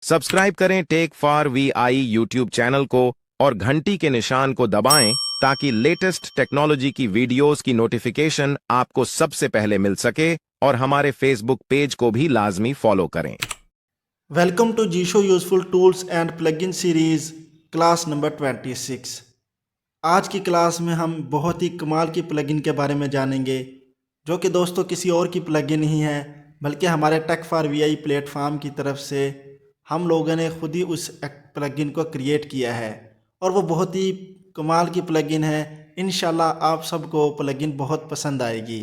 Subscribe करें tech for VI YouTube channel को और घंटी के निशान को दबाएं ताकि लेटेस्ट टेक्नोलॉजी की वीडियोस की नोटिफिकेशन आपको सबसे पहले मिल सके और हमारे फेसबुक पेज को भी लाजमी फॉलो करें। वेलकम टू जीशो useful tools and plugin series class number 26। आज की क्लास में हम बहुत ही कमाल की प्लगइन के बारे में जानेंगे जो कि दोस्तों किसी और की प्लगइन नहीं है बल्कि हमारे टेक फॉर वीआई प्लेटफॉर्म की तरफ से हम लोगों ने खुद ही उस प्लगइन को क्रिएट किया है और वो बहुत ही कमाल की प्लगइन है। इंशाल्लाह आप सबको प्लगइन बहुत पसंद आएगी।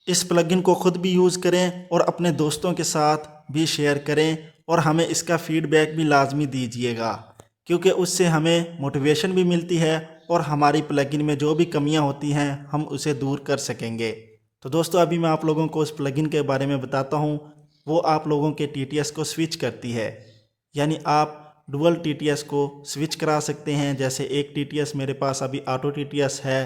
इस प्लगइन को खुद भी यूज़ करें और अपने दोस्तों के साथ भी शेयर करें और हमें इसका फीडबैक भी लाजमी दीजिएगा क्योंकि उससे हमें मोटिवेशन भी मिलती है और हमारी प्लगइन में जो भी कमियां होती हैं हम उसे दूर कर सकेंगे। तो दोस्तों अभी मैं आप लोगों को उस प्लगइन के बारे में बताता हूं। वो आप लोगों के टीटीएस को स्विच करती है, यानी आप डुअल टीटीएस को स्विच करा सकते हैं। जैसे एक टीटीएस मेरे पास अभी ऑटो टीटीएस है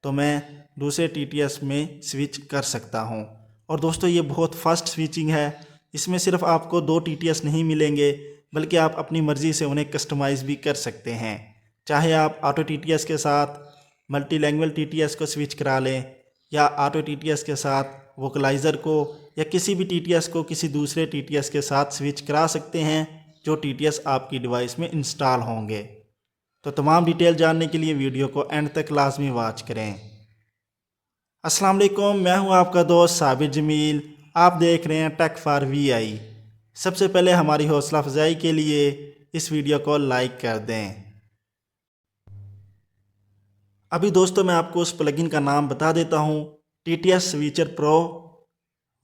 तो मैं दूसरे टीटीएस में स्विच कर सकता हूं। और दोस्तों ये बहुत फास्ट स्विचिंग है। इसमें सिर्फ आपको 2 टीटीएस नहीं मिलेंगे बल्कि आप अपनी मर्ज़ी से उन्हें कस्टमाइज़ भी कर सकते हैं। चाहे आप ऑटो टीटीएस के साथ मल्टी लैंग्वेज टीटीएस को स्विच करा लें या ऑटो टीटीएस के साथ वोकलाइज़र को या किसी भी टीटीएस को किसी दूसरे टीटीएस के साथ स्विच करा सकते हैं जो टीटीएस आपकी डिवाइस में इंस्टॉल होंगे। तो तमाम डिटेल जानने के लिए वीडियो को एंड तक लाजमी वॉच करें। अस्सलाम वालेकुम, मैं हूं आपका दोस्त साबिर जमील। आप देख रहे हैं टेक फॉर वीआई। सबसे पहले हमारी हौसला अफजाई के लिए इस वीडियो को लाइक कर दें। अभी दोस्तों मैं आपको उस प्लगइन का नाम बता देता हूं, टीटीएस स्विचर प्रो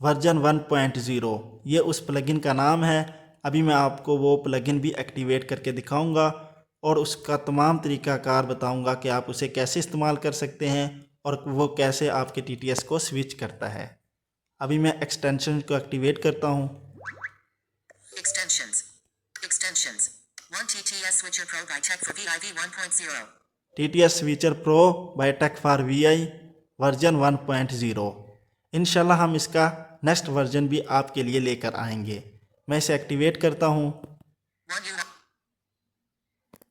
वर्जन 1.0। ये उस प्लगइन का नाम है। अभी मैं आपको वो प्लगइन भी एक्टिवेट करके दिखाऊंगा और उसका तमाम तरीक़ाकार बताऊंगा कि आप उसे कैसे इस्तेमाल कर सकते हैं और वो कैसे आपके टीटीएस को स्विच करता है। अभी मैं एक्सटेंशन को एक्टिवेट करता हूं। Extensions 1 TTS Switcher Pro by Tech for VI v1.0 TTS switcher pro by tech for VI version 1.0। इंशाल्लाह हम इसका नेक्स्ट वर्जन भी आपके लिए लेकर आएंगे। मैं इसे एक्टिवेट करता हूं। 1 U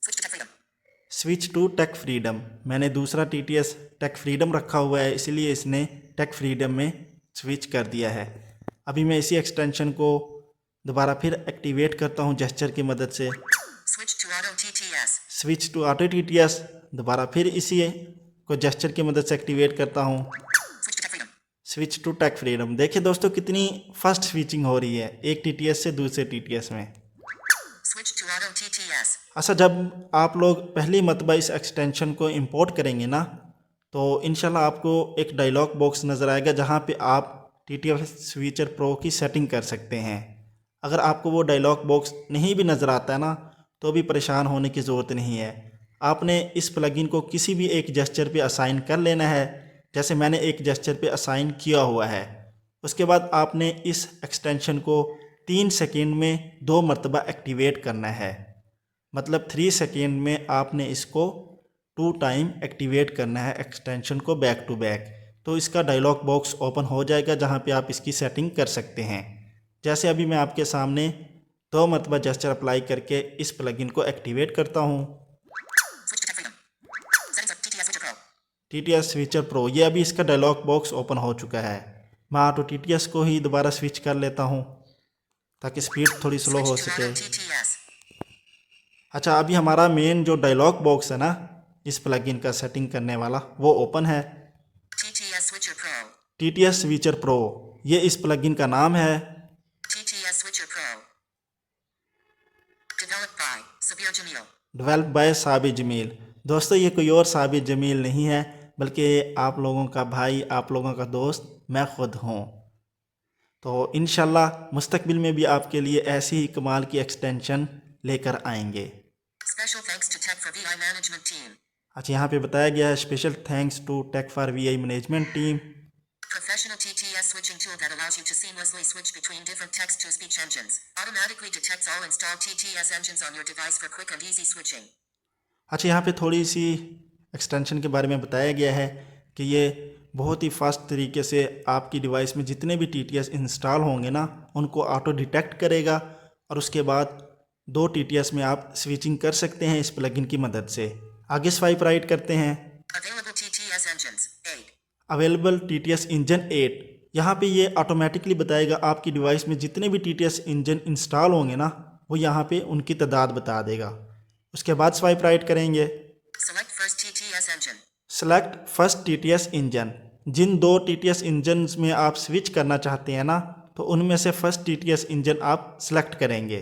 Switch to Tech Freedom switch to tech freedom. मैंने दूसरा टीटीएस टेक फ्रीडम रखा हुआ है इसलिए इसने टेक फ्रीडम में स्विच कर दिया है। अभी मैं इसी एक्सटेंशन को दोबारा फिर एक्टिवेट करता हूं जेस्चर की मदद से। Switch to Auto TTS switch to auto TTS, दोबारा फिर इसी को जेस्चर की मदद से एक्टिवेट करता हूं। Switch to Tech Freedom switch to tech freedom. देखिए दोस्तों कितनी फास्ट स्विचिंग हो रही है एक टीटीएस से दूसरे टीटीएस में। Switch to Auto TTS अच्छा, जब आप लोग पहली मरतबा इस एक्सटेंशन को इंपोर्ट करेंगे ना तो इंशाल्लाह आपको एक डायलॉग बॉक्स नज़र आएगा जहां पे आप टीटीएस स्विचर प्रो की सेटिंग कर सकते हैं। अगर आपको वो डायलॉग बॉक्स नहीं भी नज़र आता है ना तो भी परेशान होने की ज़रूरत नहीं है। आपने इस प्लगइन को किसी भी एक जेस्चर पे असाइन कर लेना है। जैसे मैंने एक जेस्चर पे असाइन किया हुआ है। उसके बाद आपने इस एक्सटेंशन को 3 सेकेंड में 2 मरतबा एक्टिवेट करना है। मतलब 3 सेकेंड में आपने इसको 2 टाइम एक्टिवेट करना है एक्सटेंशन को बैक टू बैक। तो इसका डायलॉग बॉक्स ओपन हो जाएगा जहां पे आप इसकी सेटिंग कर सकते हैं। जैसे अभी मैं आपके सामने 2 मरतबा जेस्चर अप्लाई करके इस प्लगइन को एक्टिवेट करता हूं। Switch to Tech Freedom Settings of TTS Switcher Pro TTS switcher pro, ये अभी इसका डायलॉग बॉक्स ओपन हो चुका है। मैं ऑटो टीटीएस को ही दोबारा स्विच कर लेता हूं ताकि स्पीड थोड़ी स्लो हो Switch to सके। Auto TTS अच्छा, अभी हमारा मेन जो डायलॉग बॉक्स है ना इस प्लगइन का सेटिंग करने वाला वो ओपन है। TTS Switcher Pro TTS switcher pro, ये इस प्लगइन का नाम है। TTS Switcher Pro Developed by Sabir Jamil develop by Sabir Jamil. दोस्तों ये कोई और साबिर जमील नहीं है बल्कि आप लोगों का भाई, आप लोगों का दोस्त मैं खुद हूँ। तो इंशाल्लाह मुस्तकबिल में भी आपके लिए ऐसी ही कमाल की एक्सटेंशन लेकर आएंगे। Special thanks to Tech for VI Management Team अच्छा, यहाँ पे बताया गया है special thanks to tech for VI management team. Professional TTS switching tool that allows you to seamlessly switch between different text-to-speech engines. Automatically detects all installed TTS engines on your device for quick and easy switching. अच्छा, यहाँ पे थोड़ी सी extension के बारे में बताया गया है कि ये बहुत ही फास्ट तरीके से आपकी डिवाइस में जितने भी टीटीएस इंस्टॉल होंगे ना उनको ऑटो डिटेक्ट करेगा और उसके बाद 2 TTS में आप स्विचिंग कर सकते हैं इस प्लगइन की मदद से। आगे स्वाइप राइट करते हैं। Available TTS engines 8. Available TTS engine 8, यहाँ पे ये ऑटोमेटिकली बताएगा आपकी डिवाइस में जितने भी TTS इंजन इंस्टॉल होंगे ना, वो यहाँ पे उनकी तादाद बता देगा। उसके बाद स्वाइप राइट करेंगे। Select first TTS engine. Select first TTS engine, जिन 2 TTS इंजन में आप स्विच करना चाहते हैं ना, तो उनमें से फर्स्ट TTS इंजन आप सेलेक्ट करेंगे।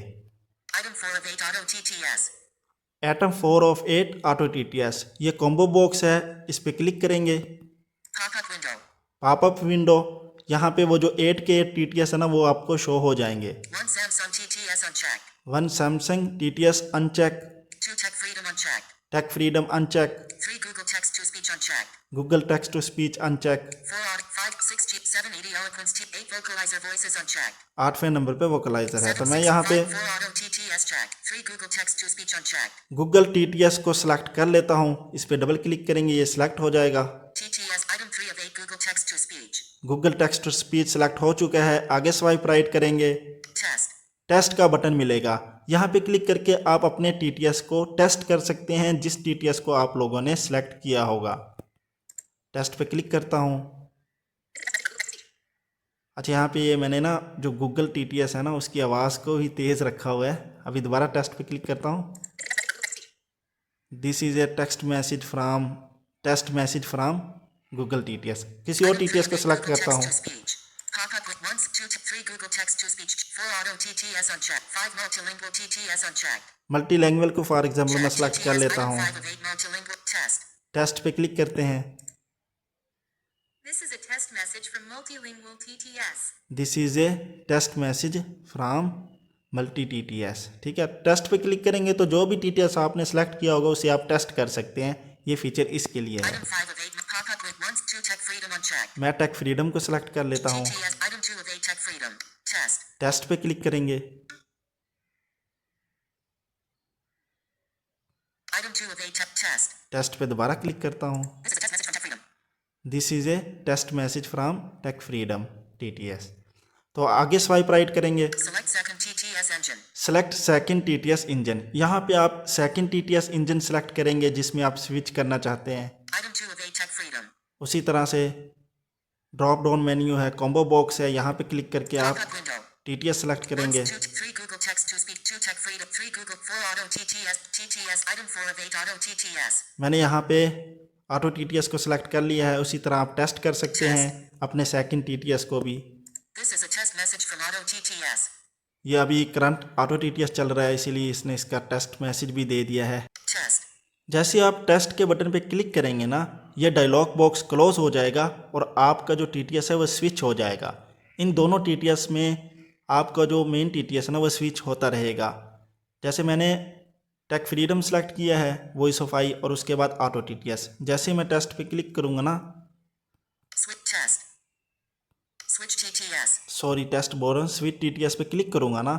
Item 4 of 8 auto TTS. Atom 4 of 8 auto TTS, ये कॉम्बो बॉक्स है, इस पे क्लिक करेंगे। Pop-up window. पॉपअप विंडो, यहाँ पे वो जो 8 के 8 TTS है ना, वो आपको शो हो जाएंगे। 1 Samsung TTS unchecked. 1 Samsung TTS uncheck, 2 Tech Freedom unchecked. Tech freedom uncheck, 3 Google Text to Speech unchecked. Google text to speech uncheck, 4 Audit 5 6 G 7 80 Eloquence T 8 Vocalizer Voices unchecked. 8वें number पे vocaliser है, तो 7 मैं 6 यहाँ पे 5 4 Auto TTS checked. 3 Google Text to Speech unchecked. Google TTS को select कर लेता हूँ। इस पे डबल क्लिक करेंगे, ये सिलेक्ट हो जाएगा। TTS Item 3 of 8 Google Text to Speech. Google text to speech select हो चुका है। आगे स्वाइप राइट करेंगे, Test. टेस्ट का बटन मिलेगा। यहाँ पे क्लिक करके आप अपने TTS को टेस्ट कर सकते हैं, जिस TTS को आप लोगों ने सिलेक्ट किया होगा। टेस्ट पे क्लिक करता हूँ। अच्छा, यहाँ पे ये मैंने ना जो गूगल TTS है ना, उसकी आवाज़ को ही तेज़ रखा हुआ है। अभी दोबारा टेस्ट पे क्लिक करता हूँ। This is a test message from Google TTS। किसी और Item 3 TTS of को 8 सिलेक्ट Google करता Text हूँ। to Speech. Pop-up with 1 2 3 Google Text to Speech. 4 Auto TTS unchecked. 5 Multilingual TTS unchecked. मल्टीलैंग्वेज को फॉर एग्जाम्पल मैं Check select कर TTS लेता Item हूँ। 5 of 8 Multilingual Test. टेस्ट पे क्लिक करते हैं। This is a test message from Multilingual TTS. This is a test message from multi TTS। ठीक है, टेस्ट पे क्लिक करेंगे तो जो भी TTS आपने सेलेक्ट किया होगा उसे आप टेस्ट कर सकते हैं। ये फीचर इसके लिए है। Item 5 of 8 pop-up with 1 2 Tech Freedom unchecked. मैं टेक फ्रीडम को सिलेक्ट कर लेता हूँ। TTS Item 2 of 8 Tech Freedom. Test. Test पे क्लिक करेंगे। Item 2 of 8 Tech Test. Test पे दोबारा क्लिक करता हूँ। This is a test message from Tech Freedom. This is a test message from tech freedom TTS। तो आगे swipe right करेंगे। Select second TTS engine. Select second TTS engine, यहाँ पे आप सेकंड TTS इंजन सेलेक्ट करेंगे जिसमें आप switch करना चाहते हैं। Item 2 of 8 Tech Freedom. उसी तरह से ड्रॉप डाउन मेन्यू है, कॉम्बो बॉक्स है, यहाँ पे क्लिक करके आप Pop-up window. TTS सेलेक्ट 1 करेंगे। 2 3 Google Text to Speech. 2 Tech Freedom. 3 Google 4 Auto TTS. TTS Item 4 of 8 Auto TTS. मैंने यहाँ पे ऑटो TTS को सिलेक्ट कर लिया है। उसी तरह आप टेस्ट कर सकते हैं अपने सेकंड TTS को भी। This is a test message from Auto TTS. ये अभी करंट ऑटो TTS चल रहा है, इसीलिए इसने इसका टेस्ट मैसेज भी दे दिया है। Test. जैसे आप टेस्ट के बटन पे क्लिक करेंगे ना, ये डायलॉग बॉक्स क्लोज हो जाएगा और आपका जो TTS है वो स्विच हो जाएगा। इन दोनों TTS में आपका जो मेन TTS है ना, वो स्विच होता रहेगा। जैसे मैंने टेक फ्रीडम सेलेक्ट किया है, वॉइस ऑफ आई, और उसके बाद ऑटो TTS। जैसे मैं टेस्ट पे क्लिक करूँगा ना, Switch test. Switch TTS. Sorry test बोल रहा हूँ, स्विच TTS पे क्लिक करूँगा ना,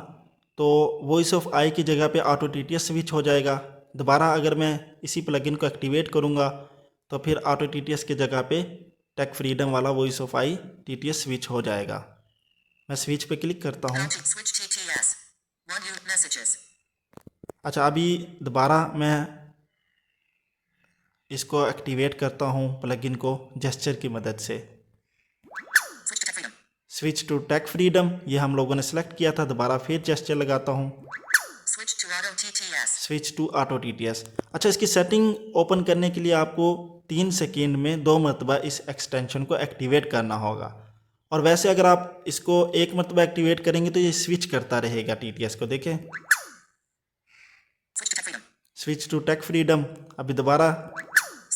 तो वॉइस ऑफ आई की जगह पे ऑटो TTS स्विच हो जाएगा। दोबारा अगर मैं इसी प्लगइन को एक्टिवेट करूँगा तो फिर ऑटो TTS की जगह पे टेक फ्रीडम वाला voice of I TTS switch हो जाएगा। मैं स्विच पे क्लिक करता हूँ। Switch TTS. 1 new messages. अच्छा, अभी दोबारा मैं इसको एक्टिवेट करता हूँ प्लगइन को जेस्चर की मदद से। Switch to Tech Freedom. Switch to tech freedom, ये हम लोगों ने सेलेक्ट किया था। दोबारा फिर जेस्चर लगाता हूँ। Switch to Auto TTS. Switch to auto TTS। अच्छा, इसकी सेटिंग ओपन करने के लिए आपको 3 सेकेंड में 2 मरतबा इस एक्सटेंशन को एक्टिवेट करना होगा। और वैसे अगर आप इसको 1 मरतबा एक्टिवेट करेंगे तो ये स्विच करता रहेगा TTS को। देखें, Switch to Tech Freedom. Switch to tech freedom. अभी दोबारा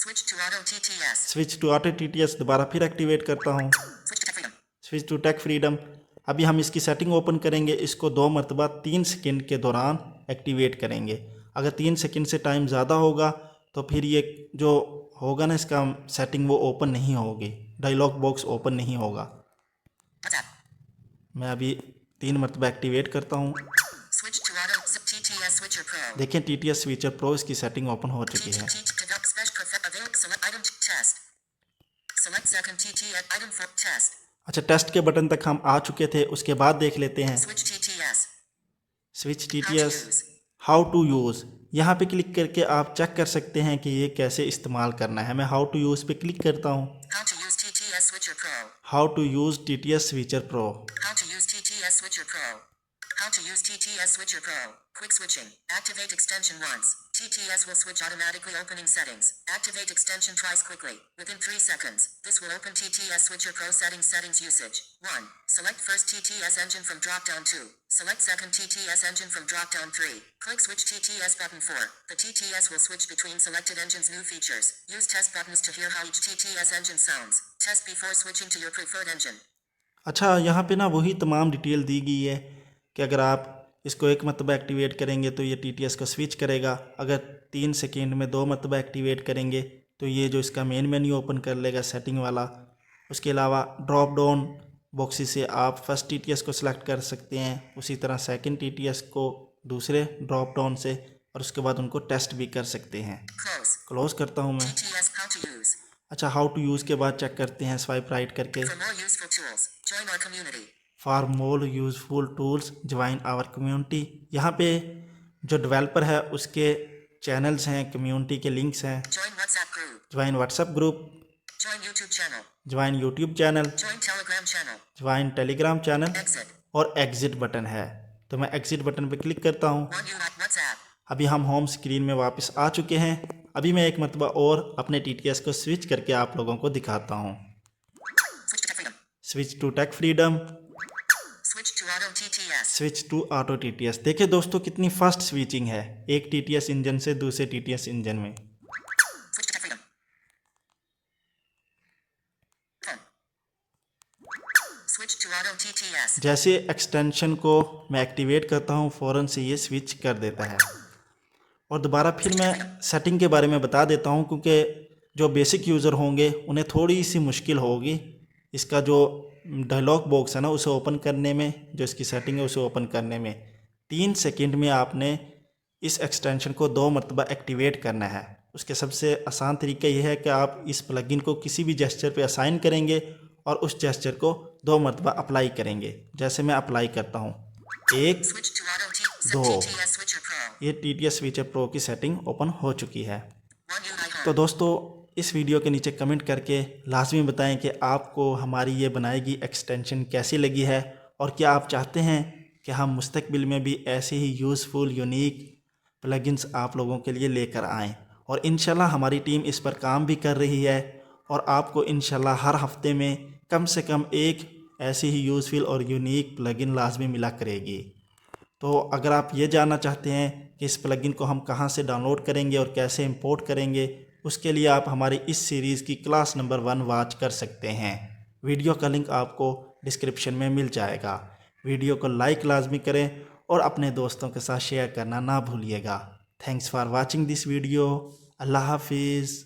Switch to Auto TTS. Switch to auto TTS, दोबारा फिर एक्टिवेट करता हूँ। Switch to Tech Freedom. Switch to tech freedom. अभी हम इसकी सेटिंग ओपन करेंगे, इसको 2 मरतबा 3 सेकेंड के दौरान एक्टिवेट करेंगे। अगर 3 सेकेंड से टाइम ज़्यादा होगा तो फिर ये जो होगा ना इसका सेटिंग, वो ओपन नहीं होगी, डायलॉग बॉक्स ओपन नहीं होगा। WhatsApp. मैं अभी 3 मरतबा एक्टिवेट करता हूँ। Switch to Auto Zip TTS Switcher Pro. देखें, TTS स्विचर प्रो इसकी सेटिंग ओपन हो चुकी है। Develop special perfect available select item test. Select second TTS item for test. अच्छा, टेस्ट के बटन तक हम आ चुके थे। उसके बाद देख लेते हैं Switch TTS. Switch How to TTS, use. How to use. यहाँ पे क्लिक करके आप चेक कर सकते हैं कि ये कैसे इस्तेमाल करना है। मैं हाउ टू यूज़ पे क्लिक करता हूँ। How to use TTS Switcher Pro. How to use TTS switcher pro. How to use TTS Switcher Pro. How to use TTS Switcher Pro. Quick switching. Activate extension once. TTS will switch automatically. Opening settings. Activate extension twice quickly. Within 3 seconds. This will open TTS Switcher Pro settings usage. 1. Select first TTS engine from drop down 2. Select second TTS engine from drop down 3. Click switch TTS button 4. The TTS will switch between selected engines. New features. Use test buttons to hear how each TTS engine sounds. Test before switching to your preferred engine. अच्छा, यहाँ पे ना वही तमाम detail दी गई है कि अगर आप इसको एक मरतबा एक्टिवेट करेंगे तो ये TTS को स्विच करेगा। अगर 3 सेकेंड में 2 मरतबा एक्टिवेट करेंगे तो ये जो इसका मेन मेन्यू ओपन कर लेगा सेटिंग वाला। उसके अलावा ड्रॉप डाउन बॉक्सेस से आप फर्स्ट TTS को सिलेक्ट कर सकते हैं, उसी तरह सेकंड TTS को दूसरे ड्रॉप डाउन से, और उसके बाद उनको टेस्ट भी कर सकते हैं। Close. क्लोज करता हूँ मैं। TTS how to use. अच्छा, हाउ टू यूज़ के बाद चेक करते हैं स्वाइप राइट करके। For more useful tools, join our community. For more useful tools join our community. यहाँ पे जो डेवलपर है उसके चैनल्स हैं, कम्युनिटी के लिंक्स हैं। Join WhatsApp group. Join WhatsApp group, Join YouTube channel. Join YouTube channel, Join Telegram channel. Join Telegram channel, Exit. और exit button है। तो मैं एग्जिट बटन पे क्लिक करता हूँ। One you at WhatsApp. अभी हम होम स्क्रीन में वापस आ चुके हैं। अभी मैं एक मरतबा और अपने TTS को स्विच करके आप लोगों को दिखाता हूँ। Switch to freedom. Switch to tech freedom, Switch to auto TTS. Switch to auto TTS। देखिए दोस्तों कितनी फास्ट स्विचिंग है एक TTS इंजन से दूसरे TTS इंजन में। Switch to tech freedom. Phone. Switch to auto TTS. जैसे एक्सटेंशन को मैं एक्टिवेट करता हूँ फ़ौरन से ये स्विच कर देता है। और दोबारा फिर मैं सेटिंग के बारे में बता देता हूँ, क्योंकि जो बेसिक यूज़र होंगे उन्हें थोड़ी सी मुश्किल होगी इसका जो डायलॉग बॉक्स है ना उसे ओपन करने में, जो इसकी सेटिंग है उसे ओपन करने में। 3 सेकंड में आपने इस एक्सटेंशन को 2 मरतबा एक्टिवेट करना है। उसके सबसे आसान तरीका यह है कि आप इस प्लगइन को किसी भी जेस्चर पे असाइन करेंगे और उस जेस्चर को 2 मरतबा अप्लाई करेंगे। जैसे मैं अप्लाई करता हूँ, 1 Switch to auto दो। TTS Switcher Pro. ये TTS स्विचर प्रो की सेटिंग ओपन हो चुकी है। One you at तो home. दोस्तों इस वीडियो के नीचे कमेंट करके लाजमी बताएं कि आपको हमारी ये बनाई गई एक्सटेंशन कैसी लगी है, और क्या आप चाहते हैं कि हम मुस्तकबिल में भी ऐसे ही यूज़फुल यूनिक प्लगइन्स आप लोगों के लिए लेकर आएँ। और इंशाल्लाह हमारी टीम इस पर काम भी कर रही है, और आपको इंशाल्लाह हर हफ्ते में कम से कम एक ऐसी ही यूज़फुल और यूनिक प्लगइन लाजमी मिला करेगी। तो अगर आप ये जानना चाहते हैं कि इस प्लगइन को हम कहाँ से डाउनलोड करेंगे और कैसे इंपोर्ट करेंगे, उसके लिए आप हमारी इस सीरीज़ की क्लास नंबर 1 वॉच कर सकते हैं। वीडियो का लिंक आपको डिस्क्रिप्शन में मिल जाएगा। वीडियो को लाइक लाजमी करें और अपने दोस्तों के साथ शेयर करना ना भूलिएगा। Thanks for watching this video. अल्लाह हाफिज़।